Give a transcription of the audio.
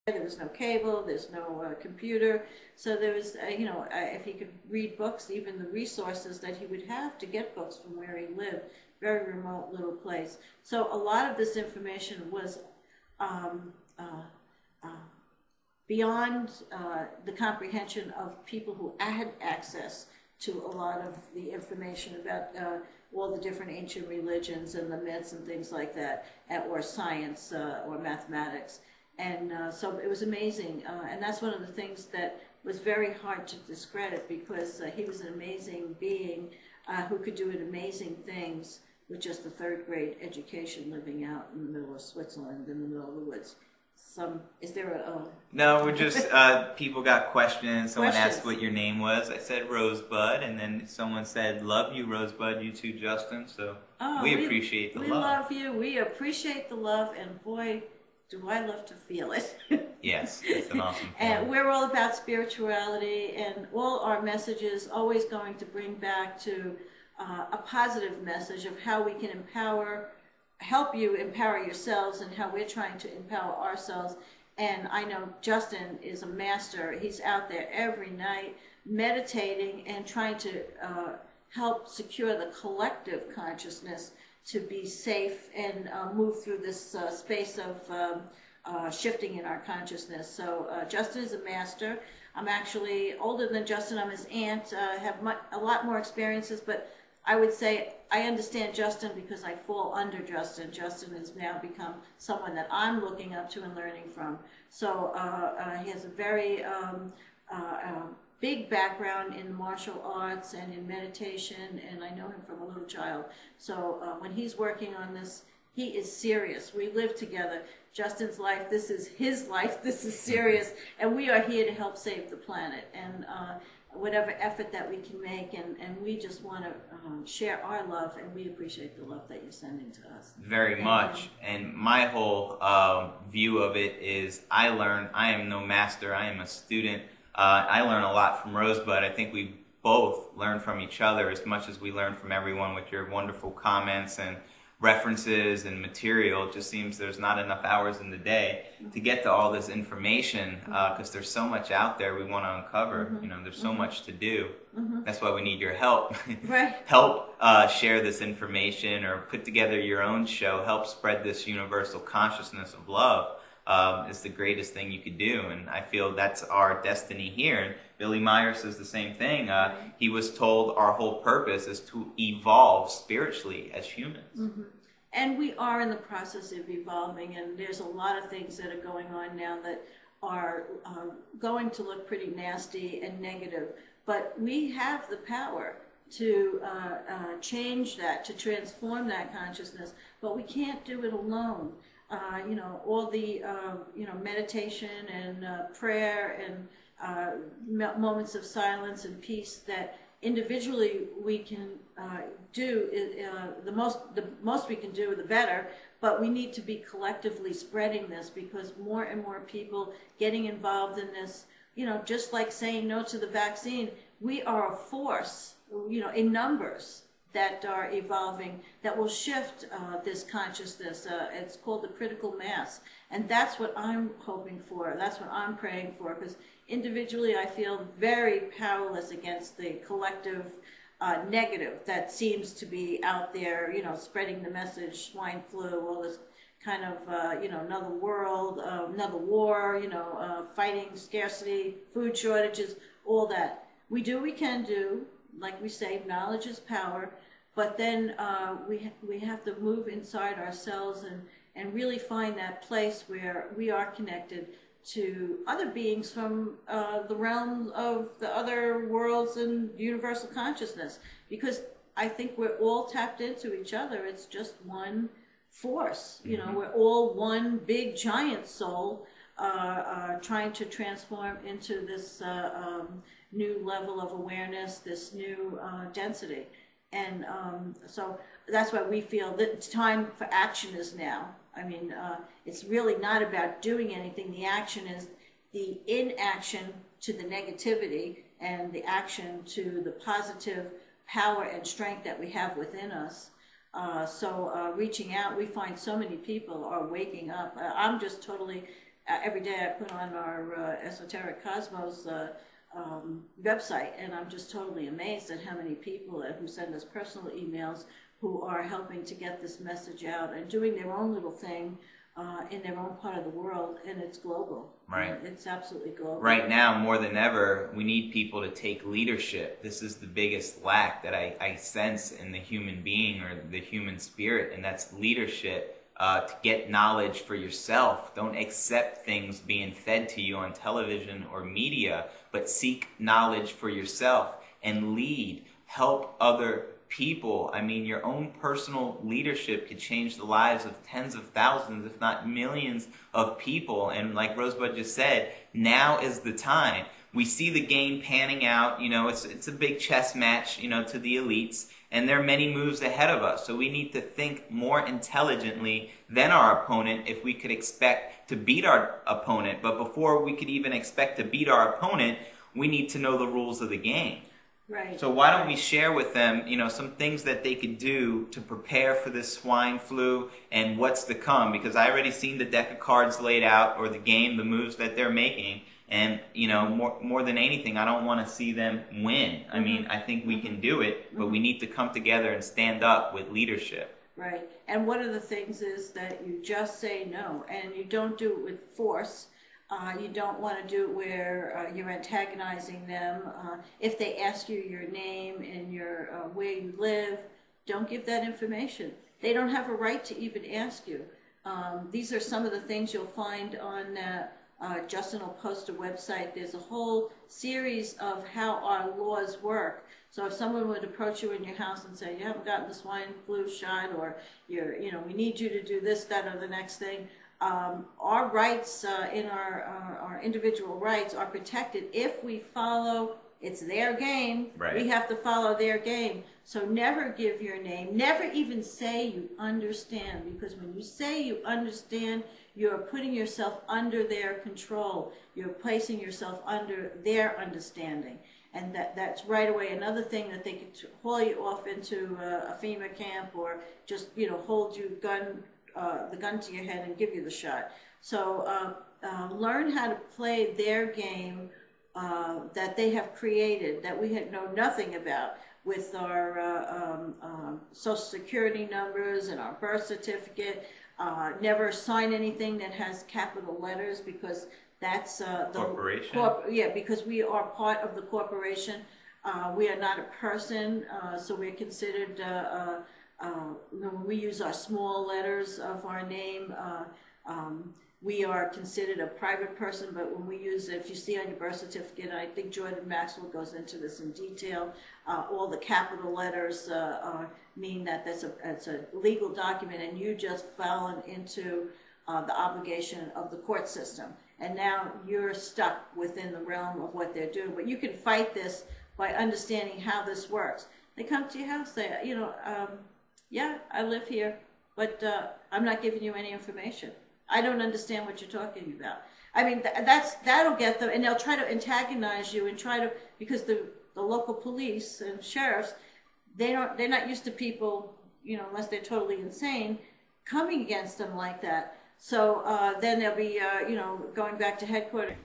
There was no cable, there's no computer, so there was, you know, if he could read books, even the resources that he would have to get books from where he lived, very remote little place. So a lot of this information was beyond the comprehension of people who had access to a lot of the information about all the different ancient religions and the myths and things like that, or science or mathematics. And so it was amazing, and that's one of the things that was very hard to discredit, because he was an amazing being who could do amazing things with just a third-grade education, living out in the middle of Switzerland, in the middle of the woods. Is there a... No, we're just, people got questions. Someone asked what your name was. I said Rosebud, and then someone said, love you, Rosebud, you too, Justin. So we appreciate the love. We love you. We appreciate the love, and boy, do I love to feel it. Yes, that's an awesome point. And we're all about spirituality, and all our messages always going to bring back to a positive message of how we can help you empower yourselves, and how we're trying to empower ourselves. And I know Justin is a master. He's out there every night meditating and trying to help secure the collective consciousness to be safe and move through this space of shifting in our consciousness. So Justin is a master. I'm actually older than Justin. I'm his aunt. Have a lot more experiences, but I would say I understand Justin because I fall under Justin. Justin has now become someone that I'm looking up to and learning from. So he has a very big background in martial arts and in meditation, and I know him from a little child. So when he's working on this, he is serious. We live together. Justin's life, this is his life, this is serious, and we are here to help save the planet. And whatever effort that we can make, and we just want to share our love, and we appreciate the love that you're sending to us. Very much. And my whole view of it is I am no master, I am a student. I learn a lot from Rosebud. I think we both learn from each other as much as we learn from everyone with your wonderful comments and references and material. It just seems there's not enough hours in the day to get to all this information, because there's so much out there we want to uncover. You know, there's so much to do. That's why we need your help. Right. Help share this information, or put together your own show. Help spread this universal consciousness of love. Is the greatest thing you could do, and I feel that's our destiny here. And Billy Meier says the same thing. He was told our whole purpose is to evolve spiritually as humans. And we are in the process of evolving, and there's a lot of things that are going on now that are going to look pretty nasty and negative, but we have the power to change that, to transform that consciousness, but we can't do it alone. You know, all the, you know, meditation and prayer and moments of silence and peace that individually we can do, the most we can do, the better, but we need to be collectively spreading this, because more and more people getting involved in this, you know, just like saying no to the vaccine, we are a force, you know, in numbers that are evolving, that will shift this consciousness. It's called the critical mass. And that's what I'm hoping for. That's what I'm praying for, because individually I feel very powerless against the collective negative that seems to be out there, you know, spreading the message, swine flu, all this kind of, you know, another world, another war, you know, fighting scarcity, food shortages, all that. We do what we can do. Like we say, knowledge is power, but then we have to move inside ourselves and really find that place where we are connected to other beings from the realm of the other worlds and universal consciousness, because I think we're all tapped into each other. It's just one force. You know, we're all one big giant soul trying to transform into this new level of awareness, this new density. And so that's why we feel that time for action is now. I mean, it's really not about doing anything. The action is the inaction to the negativity, and the action to the positive power and strength that we have within us. So reaching out, we find so many people are waking up. I'm just totally every day I put on our Esoteric Cosmos website, and I'm just totally amazed at how many people who send us personal emails who are helping to get this message out and doing their own little thing in their own part of the world, and it's global. Right. It's absolutely global. Right now, more than ever, we need people to take leadership. This is the biggest lack that I sense in the human being or the human spirit, and that's leadership. To get knowledge for yourself. Don't accept things being fed to you on television or media, but seek knowledge for yourself and lead. Help other people. I mean, your own personal leadership could change the lives of tens of thousands, if not millions of people. And like Rosebud just said, now is the time. We see the game panning out. You know, it's a big chess match, you know, to the elites. And there are many moves ahead of us. So we need to think more intelligently than our opponent if we could expect to beat our opponent. But before we could even expect to beat our opponent, we need to know the rules of the game. Right. So why don't we share with them, you know, some things that they could do to prepare for this swine flu and what's to come? Because I already seen the deck of cards laid out, or the game, the moves that they're making. And, you know, more than anything, I don't want to see them win. I mean, I think we can do it, but we need to come together and stand up with leadership. Right. And one of the things is that you just say no, and you don't do it with force. You don't want to do it where you're antagonizing them. If they ask you your name and your where you live, don't give that information. They don't have a right to even ask you. These are some of the things you'll find on Justin will post a website. There's a whole series of how our laws work. So if someone would approach you in your house and say, you haven't gotten the swine flu shot, or we need you to do this, that, or the next thing, our rights in our individual rights are protected if we follow. It's their game. Right. We have to follow their game. So never give your name. Never even say you understand, because when you say you understand, you're putting yourself under their control. You're placing yourself under their understanding. And that's right away another thing that they could haul you off into a FEMA camp, or just, hold you the gun to your head and give you the shot. So learn how to play their game that they have created, that we know nothing about, with our social security numbers and our birth certificate. Never sign anything that has capital letters, because that's the corporation. Because we are part of the corporation. We are not a person, so we're considered. When we use our small letters of our name, we are considered a private person. But when we use it, if you see on your birth certificate, I think Jordan Maxwell goes into this in detail, all the capital letters mean that it's a legal document, and you just fallen into the obligation of the court system. And now you're stuck within the realm of what they're doing. But you can fight this by understanding how this works. They come to your house, they, yeah, I live here, but I'm not giving you any information. I don't understand what you're talking about. I mean, that'll get them, and they'll try to antagonize you and because the local police and sheriffs, they're not used to people, unless they're totally insane, coming against them like that. So then they'll be, going back to headquarters.